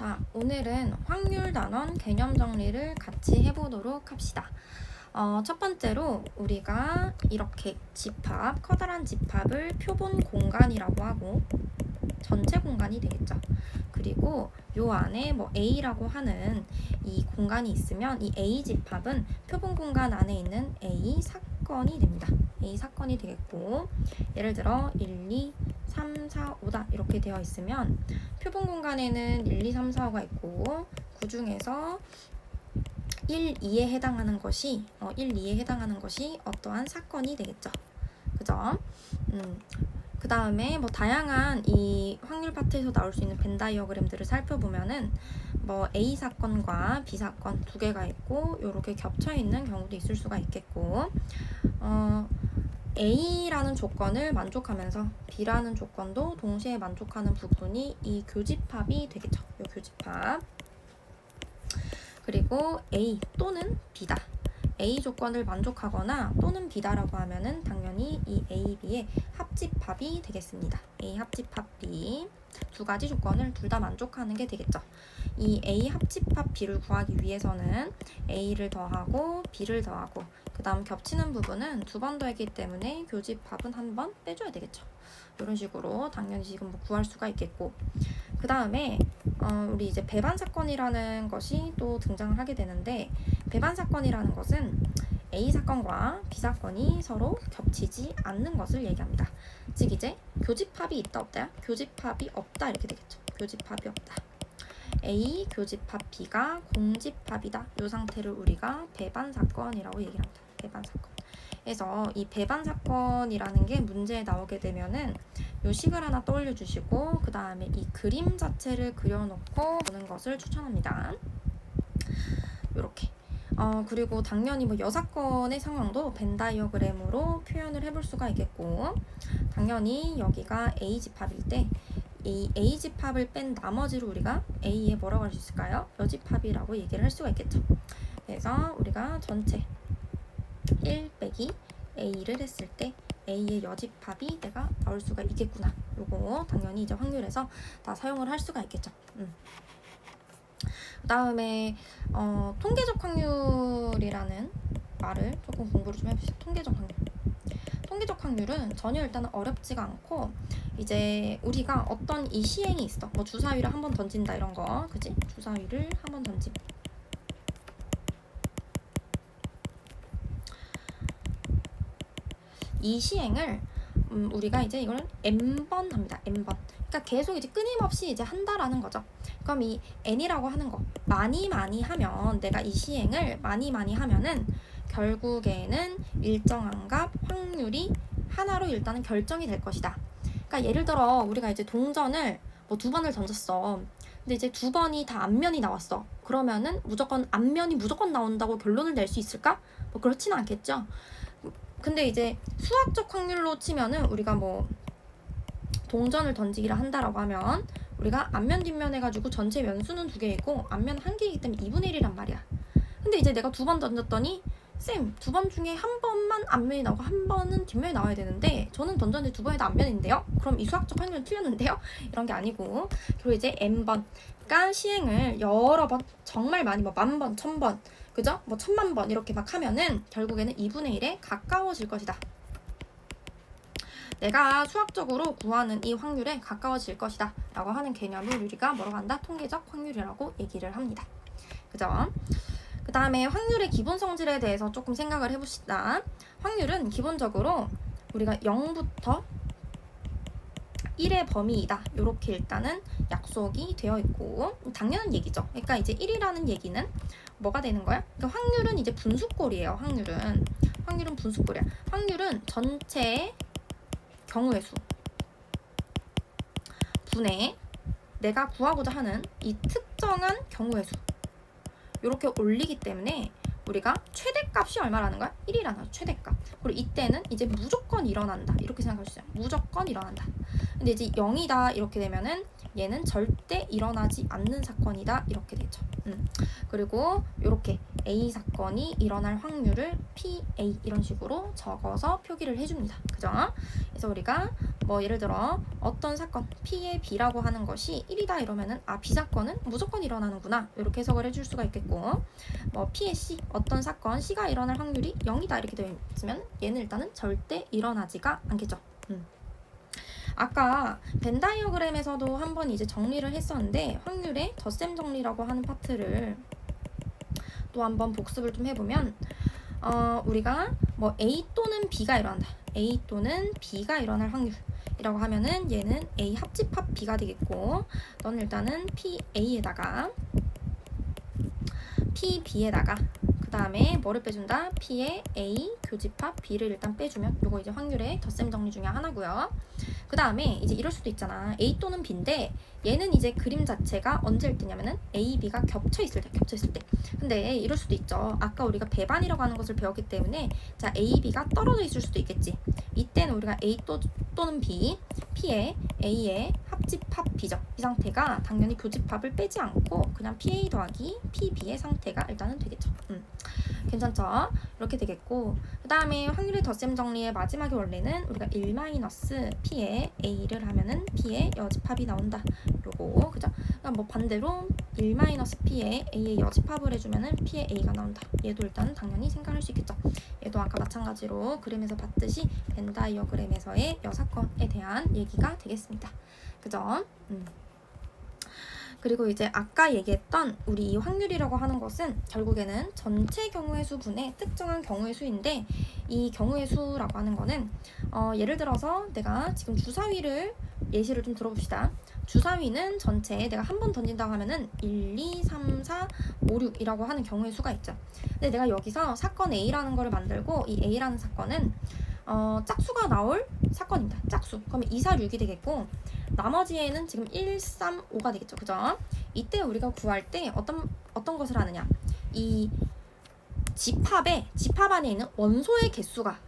자, 오늘은 확률 단원 개념 정리를 같이 해보도록 합시다. 첫 번째로 우리가 이렇게 집합, 커다란 집합을 표본 공간이라고 하고 전체 공간이 되겠죠. 그리고 요 안에 뭐 A라고 하는 이 공간이 있으면 이 A 집합은 표본 공간 안에 있는 A 사건이 됩니다. A 사건이 되겠고, 예를 들어 1, 2, 3, 4, 5다 이렇게 되어 있으면 표본 공간에는 1, 2, 3, 4, 5가 있고 그 중에서 1, 2에 해당하는 것이 1, 2에 해당하는 것이 어떠한 사건이 되겠죠. 그죠? 그 다음에 뭐 다양한 이 확률 파트에서 나올 수 있는 벤 다이어그램들을 살펴보면은 뭐 A 사건과 B 사건 두 개가 있고 이렇게 겹쳐 있는 경우도 있을 수가 있겠고, A라는 조건을 만족하면서 B라는 조건도 동시에 만족하는 부분이 이 교집합이 되겠죠. 이 교집합. 그리고 A 또는 B다. A 조건을 만족하거나 또는 B다라고 하면은 당연히 이 A, B의 합집합이 되겠습니다. A 합집합 B. 두 가지 조건을 둘 다 만족하는 게 되겠죠. 이 A 합집합 B를 구하기 위해서는 A를 더하고 B를 더하고 그 다음 겹치는 부분은 두 번 더했기 때문에 교집합은 한 번 빼줘야 되겠죠. 이런 식으로 당연히 지금 뭐 구할 수가 있겠고, 그 다음에 우리 이제 배반 사건이라는 것이 또 등장을 하게 되는데, 배반 사건이라는 것은 A 사건과 B 사건이 서로 겹치지 않는 것을 얘기합니다. 즉 이제 교집합이 있다 없다야? 교집합이 없다 이렇게 되겠죠. 교집합이 없다. A 교집합 B가 공집합이다. 이 상태를 우리가 배반 사건이라고 얘기를 합니다. 배반 사건. 그래서 이 배반 사건이라는 게 문제에 나오게 되면은 요 식을 하나 떠올려 주시고 그 다음에 이 그림 자체를 그려놓고 보는 것을 추천합니다. 요렇게. 그리고 당연히 뭐 여사건의 상황도 벤 다이어그램으로 표현을 해볼 수가 있겠고, 당연히 여기가 A 집합일 때 이 A 집합을 뺀 나머지로 우리가 A에 뭐라고 할 수 있을까요? 여집합이라고 얘기를 할 수가 있겠죠. 그래서 우리가 전체 1 빼기 A를 했을 때 A의 여집합이 내가 나올 수가 있겠구나. 요거 당연히 이제 확률에서 다 사용을 할 수가 있겠죠. 그 다음에 통계적 확률이라는 말을 조금 공부를 좀 해봅시다. 통계적 확률. 통계적 확률은 전혀 일단은 어렵지가 않고, 이제 우리가 어떤 이 시행이 있어. 뭐 주사위를 한번 던진다 이런 거, 그지? 주사위를 한번 던짐. 이 시행을 우리가 이제 이거는 n번 합니다. n번. 그러니까 계속 이제 끊임없이 이제 한다라는 거죠. 그럼 이 n이라고 하는 거 많이 하면, 내가 이 시행을 많이 하면은 결국에는 일정한 값 확률이 하나로 일단은 결정이 될 것이다. 그러니까 예를 들어 우리가 이제 동전을 뭐 2번을 던졌어. 근데 이제 2번이 다 앞면이 나왔어. 그러면은 무조건 앞면이 무조건 나온다고 결론을 낼 수 있을까? 뭐 그렇지는 않겠죠. 근데 이제 수학적 확률로 치면은 우리가 뭐 동전을 던지기를 한다라고 하면 우리가 앞면 뒷면 해가지고 전체 면수는 2개이고 앞면 1개이기 때문에 2분의 1이란 말이야. 근데 이제 내가 2번 던졌더니 쌤, 2번 중에 한 번만 앞면이 나오고 한 번은 뒷면이 나와야 되는데 저는 던졌는데 2번이 다 앞면인데요? 그럼 이 수학적 확률은 틀렸는데요? 이런 게 아니고, 그리고 이제 n번, 그러니까 시행을 여러 번, 정말 많이 뭐 10,000번, 1000번, 그죠? 뭐 1000만 번 이렇게 막 하면은 결국에는 2분의 1에 가까워질 것이다. 내가 수학적으로 구하는 이 확률에 가까워질 것이다 라고 하는 개념을 우리가 뭐라고 한다? 통계적 확률이라고 얘기를 합니다. 그죠? 그 다음에 확률의 기본 성질에 대해서 조금 생각을 해봅시다. 확률은 기본적으로 우리가 0부터 1의 범위이다. 이렇게 일단은 약속이 되어 있고 당연한 얘기죠. 그러니까 이제 1이라는 얘기는 뭐가 되는 거야? 그러니까 확률은 이제 분수꼴이에요. 확률은 분수꼴이야. 확률은 전체의 경우의 수 분의 내가 구하고자 하는 이 특정한 경우의 수 이렇게 올리기 때문에 우리가 최대값이 얼마라는 거야? 1이라는 거야. 최대값. 그리고 이때는 이제 무조건 일어난다. 이렇게 생각할 수 있어요. 무조건 일어난다. 근데 이제 0이다 이렇게 되면은 얘는 절대 일어나지 않는 사건이다 이렇게 되죠. 그리고 이렇게 A 사건이 일어날 확률을 PA 이런 식으로 적어서 표기를 해줍니다. 그죠? 그래서 우리가 뭐 예를 들어 어떤 사건 P의 B라고 하는 것이 1이다 이러면은 B 사건은 무조건 일어나는구나 이렇게 해석을 해줄 수가 있겠고, 뭐 P의 C 어떤 사건 C가 일어날 확률이 0이다 이렇게 되어 있으면 얘는 일단은 절대 일어나지가 않겠죠. 아까 벤 다이어그램에서도 한번 이제 정리를 했었는데 확률의 덧셈 정리라고 하는 파트를 또 한번 복습을 좀 해보면 우리가 뭐 A 또는 B가 일어난다. A 또는 B가 일어날 확률이라고 하면은 얘는 A 합집합 B가 되겠고, 너는 일단은 PA에다가 PB에다가 그 다음에 뭐를 빼준다? P의 A 교집합 B를 일단 빼주면 요거 이제 확률의 덧셈 정리 중에 하나고요. 그 다음에 이제 이럴 수도 있잖아. A 또는 B인데 얘는 이제 그림 자체가 언제일 때냐면은 A, B가 겹쳐 있을 때. 근데 이럴 수도 있죠. 아까 우리가 배반이라고 하는 것을 배웠기 때문에 자 A, B가 떨어져 있을 수도 있겠지. 이때는 우리가 A 또는 B, P의 A의 합집합 B죠. 이 상태가 당연히 교집합을 빼지 않고 그냥 PA 더하기 PB의 상태가 일단은 되겠죠. 괜찮죠? 이렇게 되겠고, 그 다음에 확률의 덧셈 정리의 마지막의 원래는 우리가 1-P의 A를 하면은 P의 여집합이 나온다. 요거 그죠? 그러니까 뭐 반대로 1-P의 A의 여집합을 해주면은 P의 A가 나온다. 얘도 일단 당연히 생각할 수 있겠죠. 얘도 아까 마찬가지로 그림에서 봤듯이 벤 다이어그램에서의 여사건에 대한 얘기가 되겠습니다. 그죠? 그리고 이제 아까 얘기했던 우리 이 확률이라고 하는 것은 결국에는 전체 경우의 수분의 특정한 경우의 수인데, 이 경우의 수라고 하는 거는 예를 들어서 내가 지금 주사위를 예시를 좀 들어봅시다. 주사위는 전체에 내가 한 번 던진다고 하면은 1, 2, 3, 4, 5, 6이라고 하는 경우의 수가 있죠. 근데 내가 여기서 사건 A라는 거를 만들고 이 A라는 사건은 짝수가 나올 사건입니다. 짝수. 그러면 2, 4, 6이 되겠고, 나머지에는 지금 1, 3, 5가 되겠죠. 그죠? 이때 우리가 구할 때 어떤 것을 하느냐. 이 집합 안에 있는 원소의 개수가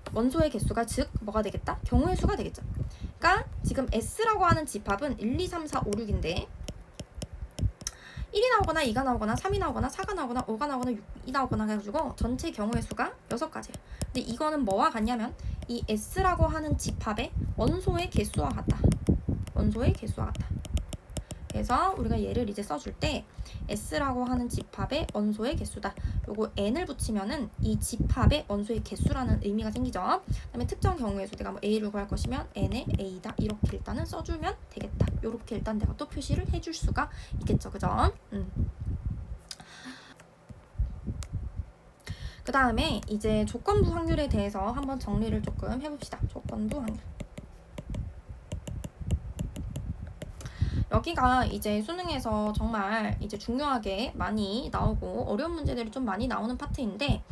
즉 뭐가 되겠다? 경우의 수가 되겠죠. 그러니까 지금 S라고 하는 집합은 1, 2, 3, 4, 5, 6인데 1이 나오거나 2가 나오거나 3이 나오거나 4가 나오거나 5가 나오거나 6이 나오거나 해가지고 전체 경우의 수가 6가지예요. 근데 이거는 뭐와 같냐면 이 S라고 하는 집합의 원소의 개수와 같다. 그래서 우리가 얘를 이제 써줄 때 S라고 하는 집합의 원소의 개수다. 요거 n을 붙이면은 이 집합의 원소의 개수라는 의미가 생기죠. 그다음에 특정 경우의 수, 내가 뭐 A를 구할 것이면 n의 A다. 이렇게 일단은 써주면 되겠다. 요렇게 일단 내가 또 표시를 해줄 수가 있겠죠. 그죠? 그 다음에 이제 조건부 확률에 대해서 한번 정리를 조금 해봅시다. 조건부 확률. 여기가 이제 수능에서 정말 이제 중요하게 많이 나오고 어려운 문제들이 좀 많이 나오는 파트인데,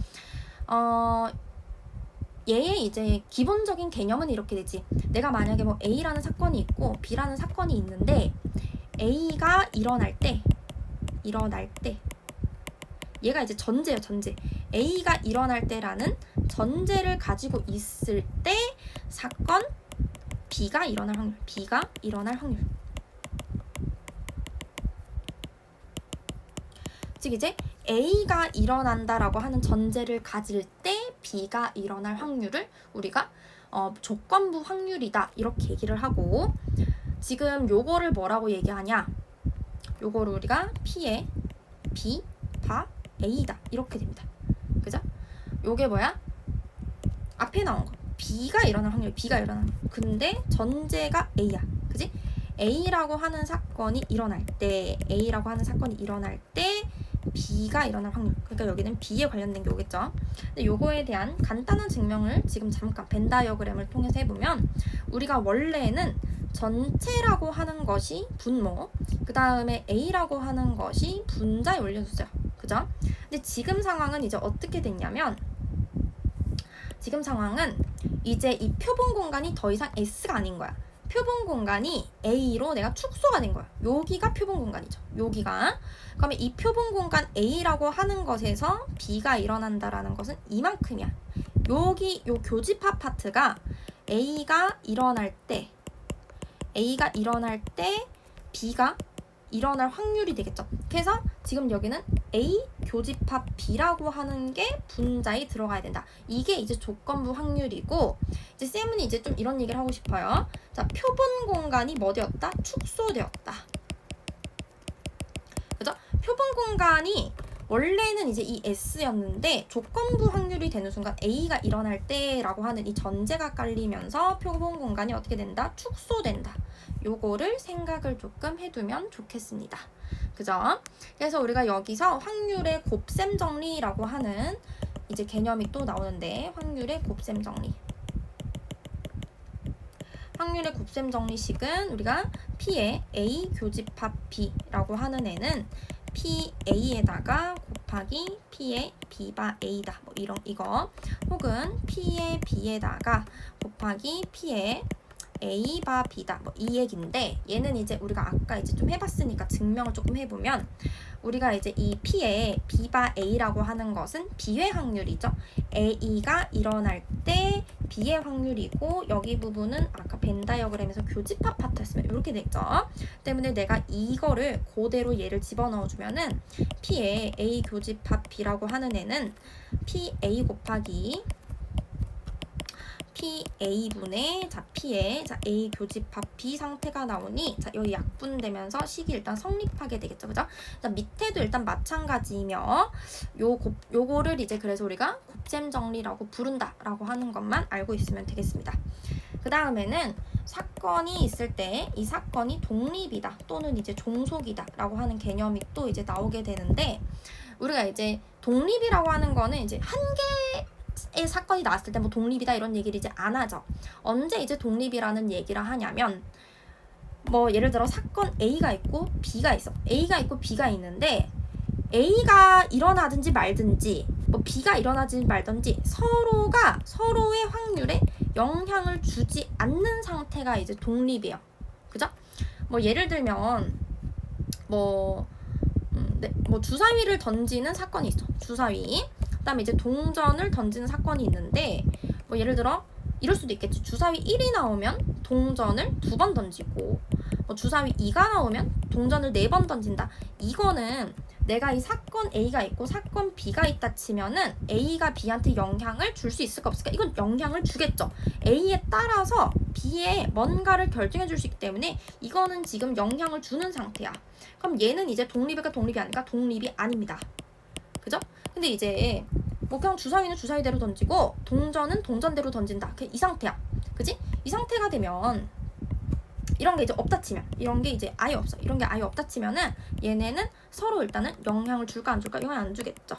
얘의 이제 기본적인 개념은 이렇게 되지. 내가 만약에 뭐 A라는 사건이 있고 B라는 사건이 있는데 A가 일어날 때 얘가 이제 전제예요. 전제. A가 일어날 때라는 전제를 가지고 있을 때 사건 B가 일어날 확률. 즉 이제 A가 일어난다라고 하는 전제를 가질 때 B가 일어날 확률을 우리가 조건부 확률이다 이렇게 얘기를 하고, 지금 요거를 뭐라고 얘기하냐, 요거를 우리가 P의 B 바 A다 이렇게 됩니다. 그죠? 요게 뭐야? 앞에 나온 거 B가 일어날 확률. 근데 전제가 A야. 그지? A라고 하는 사건이 일어날 때 B가 일어날 확률. 그러니까 여기는 B에 관련된 게 오겠죠. 근데 요거에 대한 간단한 증명을 지금 잠깐 벤 다이어그램을 통해서 해보면, 우리가 원래는 전체라고 하는 것이 분모, 그 다음에 A라고 하는 것이 분자에 올려주세요. 그죠? 근데 지금 상황은 이제 어떻게 됐냐면, 지금 상황은 이제 이 표본 공간이 더 이상 S가 아닌 거야. 표본 공간이 A로 내가 축소가 된 거야. 여기가 표본 공간이죠. 여기가. 그러면 이 표본 공간 A라고 하는 것에서 B가 일어난다라는 것은 이만큼이야. 여기 요 교집합 파트가 A가 일어날 때 B가 일어날 확률이 되겠죠. 그래서 지금 여기는 A 교집합 B라고 하는 게 분자에 들어가야 된다. 이게 이제 조건부 확률이고, 이제 쌤은 이제 좀 이런 얘기를 하고 싶어요. 자, 표본 공간이 뭐 되었다? 축소되었다. 그죠? 표본 공간이 원래는 이제 이 S였는데 조건부 확률이 되는 순간 A가 일어날 때라고 하는 이 전제가 깔리면서 표본 공간이 어떻게 된다? 축소된다. 요거를 생각을 조금 해두면 좋겠습니다. 그죠? 그래서 우리가 여기서 확률의 곱셈 정리라고 하는 이제 개념이 또 나오는데, 확률의 곱셈 정리. 확률의 곱셈 정리식은 우리가 P의 A 교집합 B라고 하는 애는 PA에다가 곱하기 P의 B바 A다. 뭐 이거. 혹은 P의 B에다가 곱하기 P의 A바 B다. 뭐 이 얘기인데, 얘는 이제 우리가 아까 이제 좀 해봤으니까 증명을 조금 해보면, 우리가 이제 이 P의 B바 A라고 하는 것은 비회 확률이죠. A가 일어날 때 B의 확률이고, 여기 부분은 아까 벤 다이어그램에서 교집합 파트였으면 이렇게 됐죠. 때문에 내가 이거를 그대로 얘를 집어넣어주면은 P의 A 교집합 B라고 하는 애는 PA 곱하기 PA분의 P의 A 교집합 B 상태가 나오니, 자, 여기 약분되면서 식이 일단 성립하게 되겠죠. 그죠? 자, 밑에도 일단 마찬가지이며, 요거를 이제 그래서 우리가 곱셈 정리라고 부른다라고 하는 것만 알고 있으면 되겠습니다. 그 다음에는 사건이 있을 때 이 사건이 독립이다 또는 이제 종속이다 라고 하는 개념이 또 이제 나오게 되는데, 우리가 이제 독립이라고 하는 거는 이제 한 개의 사건이 나왔을 때 뭐 독립이다 이런 얘기를 이제 안 하죠. 언제 이제 독립이라는 얘기를 하냐면, 뭐 예를 들어 사건 A가 있고 B가 있어. A가 있고 B가 있는데, A가 일어나든지 말든지 뭐 B가 일어나든지 말든지 서로가 서로의 확률에 영향을 주지 않는 상태가 이제 독립이에요. 그죠? 뭐 예를 들면 뭐 주사위를 던지는 사건이 있어. 주사위. 그다음에 이제 동전을 던지는 사건이 있는데, 뭐 예를 들어 이럴 수도 있겠지. 주사위 1이 나오면 동전을 2번 던지고, 뭐 주사위 2가 나오면 동전을 4번 던진다. 이거는 내가 이 사건 A가 있고 사건 B가 있다 치면은 A가 B한테 영향을 줄 수 있을까 없을까? 이건 영향을 주겠죠. A에 따라서 B에 뭔가를 결정해 줄 수 있기 때문에 이거는 지금 영향을 주는 상태야. 그럼 얘는 이제 독립일까 독립이 아닐까? 독립이 아닙니다. 그죠? 근데 이제 뭐 그냥 주사위는 주사위대로 던지고 동전은 동전대로 던진다. 이 상태야. 그지? 이 상태가 되면 이런 게 이제 없다 치면, 이런 게 이제 아예 없어. 이런 게 아예 없다 치면은 얘네는 서로 일단은 영향을 줄까 안 줄까? 영향 안 주겠죠.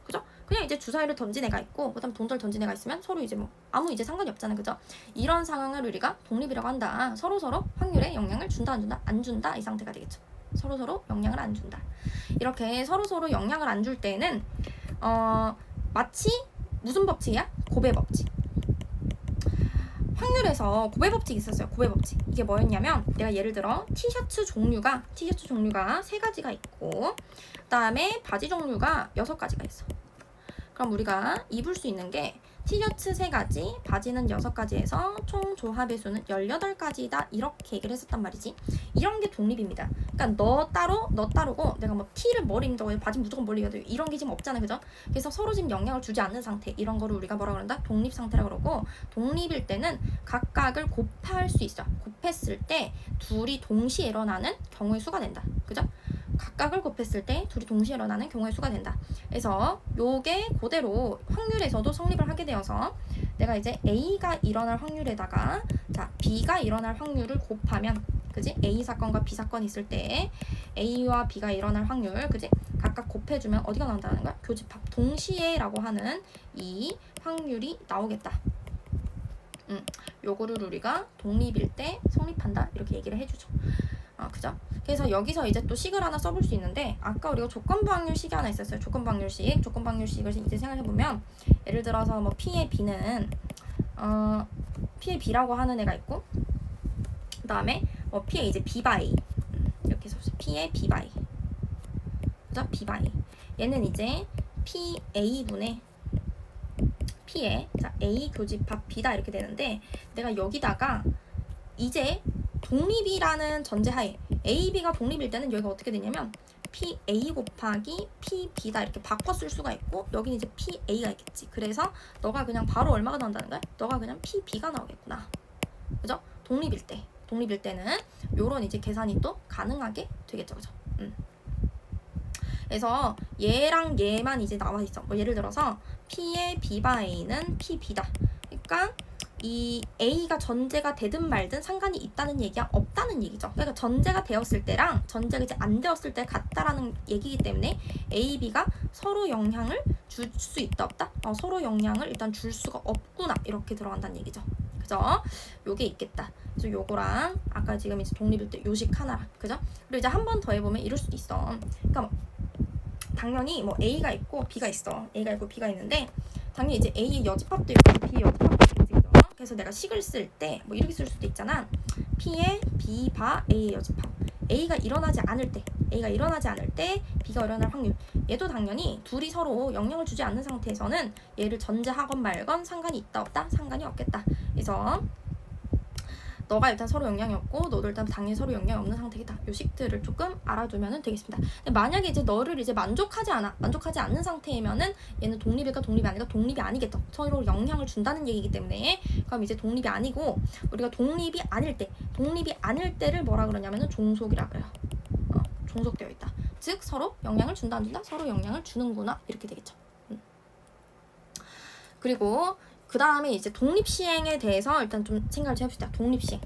그죠? 그냥 이제 주사위를 던진 애가 있고 그다음 동전을 던진 애가 있으면 서로 이제 뭐 아무 이제 상관이 없잖아. 그죠? 이런 상황을 우리가 독립이라고 한다. 서로 확률에 영향을 준다 안 준다? 안 준다. 이 상태가 되겠죠. 서로 영향을 안 준다. 이렇게 서로 영향을 안 줄 때는 마치 무슨 법칙이야? 고배 법칙. 확률에서 고배 법칙이 있었어요. 고배 법칙. 이게 뭐였냐면, 내가 예를 들어 티셔츠 종류가 3가지가 있고, 그다음에 바지 종류가 6가지가 있어. 그럼 우리가 입을 수 있는 게 티셔츠 3가지, 바지는 6가지에서 총 조합의 수는 18가지다. 이렇게 얘기를 했었단 말이지. 이런 게 독립입니다. 그러니까 너 따르고 내가 뭐 티를 머리 입는다고 해서 바지 무조건 머리 입어야 돼. 이런 게 지금 없잖아. 그죠? 그래서 서로 지금 영향을 주지 않는 상태. 이런 거를 우리가 뭐라 그런다? 독립 상태라고 그러고, 독립일 때는 각각을 곱할 수 있어. 곱했을 때 둘이 동시에 일어나는 경우의 수가 된다. 그죠? 각각을 곱했을 때 둘이 동시에 일어나는 경우의 수가 된다. 그래서 요게 그대로 확률에서도 성립을 하게 되어서, 내가 이제 A가 일어날 확률에다가 자 B가 일어날 확률을 곱하면, 그지? A 사건과 B 사건이 있을 때 A와 B가 일어날 확률, 그지? 각각 곱해주면 어디가 나온다는 거야? 교집합 동시에라고 하는 이 확률이 나오겠다. 요거를 우리가 독립일 때 성립한다 이렇게 얘기를 해주죠. 그죠? 그래서 여기서 이제 또 식을 하나 써볼 수 있는데, 아까 우리가 조건부 확률식이 하나 있었어요. 조건부 확률식을 이제 생각해보면, 예를 들어서 뭐 P의 B는 P의 B라고 하는 애가 있고, 그 다음에 뭐 P의 이제 B by 이렇게 써보세요. P의 B by, 그죠? B by 얘는 이제 PA분의 P의 A 교집합 B다 이렇게 되는데, 내가 여기다가 이제 독립이라는 전제하에 A, B가 독립일 때는 여기가 어떻게 되냐면 PA 곱하기 PB다 이렇게 바꿔 쓸 수가 있고 여기는 이제 PA가 있겠지. 그래서 너가 그냥 바로 얼마가 나온다는 거야? 너가 그냥 PB가 나오겠구나. 그죠? 독립일 때는 요런 이제 계산이 또 가능하게 되겠죠. 그죠? 그래서 얘랑 얘만 이제 나와 있어. 뭐 예를 들어서 P의 B바 A는 PB다. 그러니까 이 A가 전제가 되든 말든 상관이 있다는 얘기야? 없다는 얘기죠. 그러니까 전제가 되었을 때랑 전제가 이제 안 되었을 때 같다라는 얘기이기 때문에 A, B가 서로 영향을 줄 수 있다 없다? 서로 영향을 일단 줄 수가 없구나 이렇게 들어간다는 얘기죠. 그죠? 요게 있겠다. 그래서 요거랑 아까 지금 이제 독립일 때 요식 하나랑 그죠? 그리고 이제 한 번 더 해보면 이럴 수도 있어. 그러니까 뭐 당연히 뭐 A가 있고 B가 있어. A가 있고 B가 있는데 당연히 이제 A의 여집합도 있고 B의 여집합도 있겠지. 그죠? 그래서 내가 식을 쓸 때 뭐 이렇게 쓸 수도 있잖아. P의 B 바 A의 여집합. A가 일어나지 않을 때 B가 일어날 확률. 얘도 당연히 둘이 서로 영향을 주지 않는 상태에서는 얘를 전제하건 말건 상관이 있다 없다? 상관이 없겠다. 그래서 너가 일단 서로 영향이 없고 너도 일단 당연히 서로 영향이 없는 상태이다. 요 식들을 조금 알아두면 되겠습니다. 근데 만약에 이제 너를 이제 만족하지 않는 상태이면은 얘는 독립일까 독립이 아닐까? 독립이 아니겠다. 서로 영향을 준다는 얘기이기 때문에 그럼 이제 독립이 아니고 우리가 독립이 아닐 때를 뭐라 그러냐면은 종속이라 그래요. 종속되어 있다. 즉 서로 영향을 준다 안 준다? 서로 영향을 주는구나 이렇게 되겠죠. 그리고 그 다음에 이제 독립시행에 대해서 일단 좀 생각을 해봅시다. 독립시행.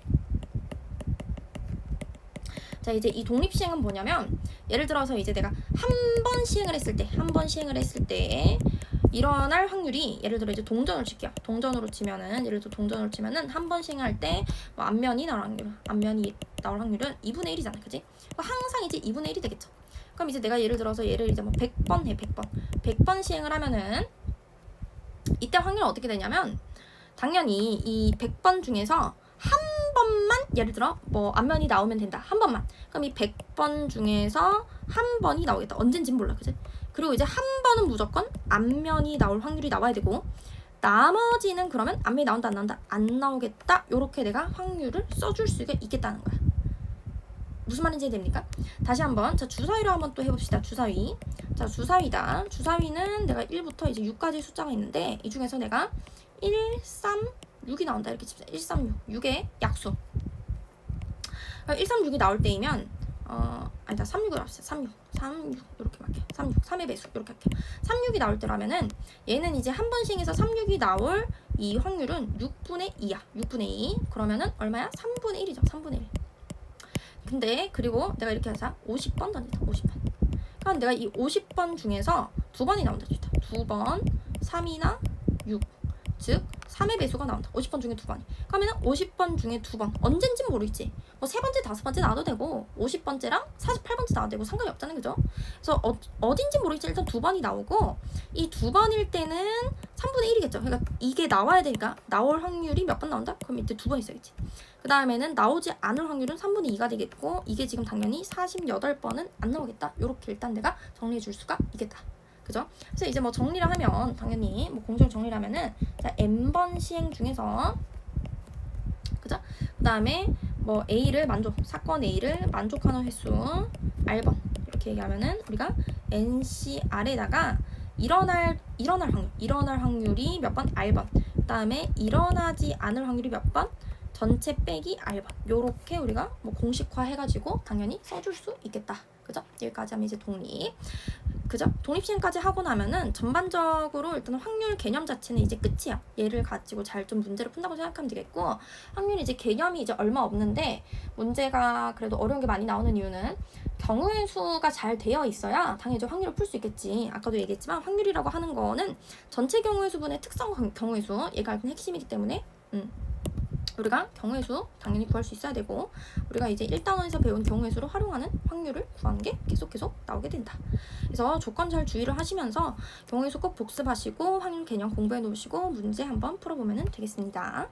자, 이제 이 독립시행은 뭐냐면 예를 들어서 이제 내가 한 번 시행을 했을 때 일어날 확률이 예를 들어 이제 동전을 칠게요. 동전으로 치면은 한 번 시행할 때 뭐 앞면이 나올 확률은 2분의 1이잖아. 그지? 항상 이제 2분의 1이 되겠죠. 그럼 이제 내가 예를 들어서 얘를 이제 뭐 100번 해. 100번 시행을 하면은 이때 확률은 어떻게 되냐면 당연히 이 100번 중에서 한 번만 예를 들어 뭐 앞면이 나오면 된다. 한 번만. 그럼 이 100번 중에서 한 번이 나오겠다. 언젠진 몰라. 그치? 그리고 이제 한 번은 무조건 앞면이 나올 확률이 나와야 되고 나머지는 그러면 앞면이 나온다 안 나온다? 안 나오겠다. 요렇게 내가 확률을 써줄 수가 있겠다는 거야. 무슨 말인지 됩니까? 다시 한번 자 주사위로 한번 또 해봅시다. 주사위. 자 주사위다. 주사위는 내가 1부터 이제 6까지 숫자가 있는데 이 중에서 내가 1, 3, 6이 나온다 이렇게 칩시다. 1, 3, 6. 6의 약수. 1, 3, 6이 나올 때이면 아니다 36으로 합시다. 36 이렇게 할게요. 3의 배수 이렇게 할게요. 36이 나올 때라면은 얘는 이제 한 번씩에서 36이 나올 이 확률은 6분의 2야. 6분의 2. 그러면은 얼마야? 3분의 1이죠. 3분의 1. 근데 그리고 내가 이렇게 해서 50번 던지다. 50번. 그럼 내가 이 50번 중에서 2번이 나온다. 2번, 3이나 6. 즉 3의 배수가 나온다. 50번 중에 2번이. 그러면 50번 중에 2번. 언젠진 모르겠지. 뭐 3번째, 5번째 나와도 되고 50번째랑 48번째 나와도 되고 상관이 없잖아요. 그죠? 그래서 어딘지 모르겠지. 일단 2번이 나오고 이 2번일 때는 3분의 1이겠죠. 그러니까 이게 나와야 되니까 나올 확률이 몇 번 나온다? 그럼 이때 2번 있어야겠지. 그 다음에는 나오지 않을 확률은 3분의 2가 되겠고 이게 지금 당연히 48번은 안 나오겠다. 요렇게 일단 내가 정리해 줄 수가 있겠다. 그죠? 그래서 이제 뭐 정리를 하면 당연히 뭐 공식을 정리를 하면은 자 n번 시행 중에서 그죠? 그 다음에 뭐 사건 A를 만족하는 횟수 R번 이렇게 얘기하면은 우리가 NCR에다가 일어날 확률이 몇 번? R번. 그 다음에 일어나지 않을 확률이 몇 번? 전체 빼기 R번. 요렇게 우리가 뭐 공식화 해가지고 당연히 써줄 수 있겠다. 그죠? 여기까지 하면 이제 독립. 그죠? 독립시행까지 하고 나면은 전반적으로 일단 확률 개념 자체는 이제 끝이야. 얘를 가지고 잘 좀 문제를 푼다고 생각하면 되겠고 확률이 이제 개념이 이제 얼마 없는데 문제가 그래도 어려운 게 많이 나오는 이유는 경우의 수가 잘 되어 있어야 당연히 이제 확률을 풀 수 있겠지. 아까도 얘기했지만 확률이라고 하는 거는 전체 경우의 수분의 특성 경우의 수 얘가 일단 핵심이기 때문에 우리가 경우의 수 당연히 구할 수 있어야 되고 우리가 이제 1단원에서 배운 경우의 수를 활용하는 확률을 구하는 게 계속 나오게 된다. 그래서 조건 잘 주의를 하시면서 경우의 수 꼭 복습하시고 확률 개념 공부해 놓으시고 문제 한번 풀어보면 되겠습니다.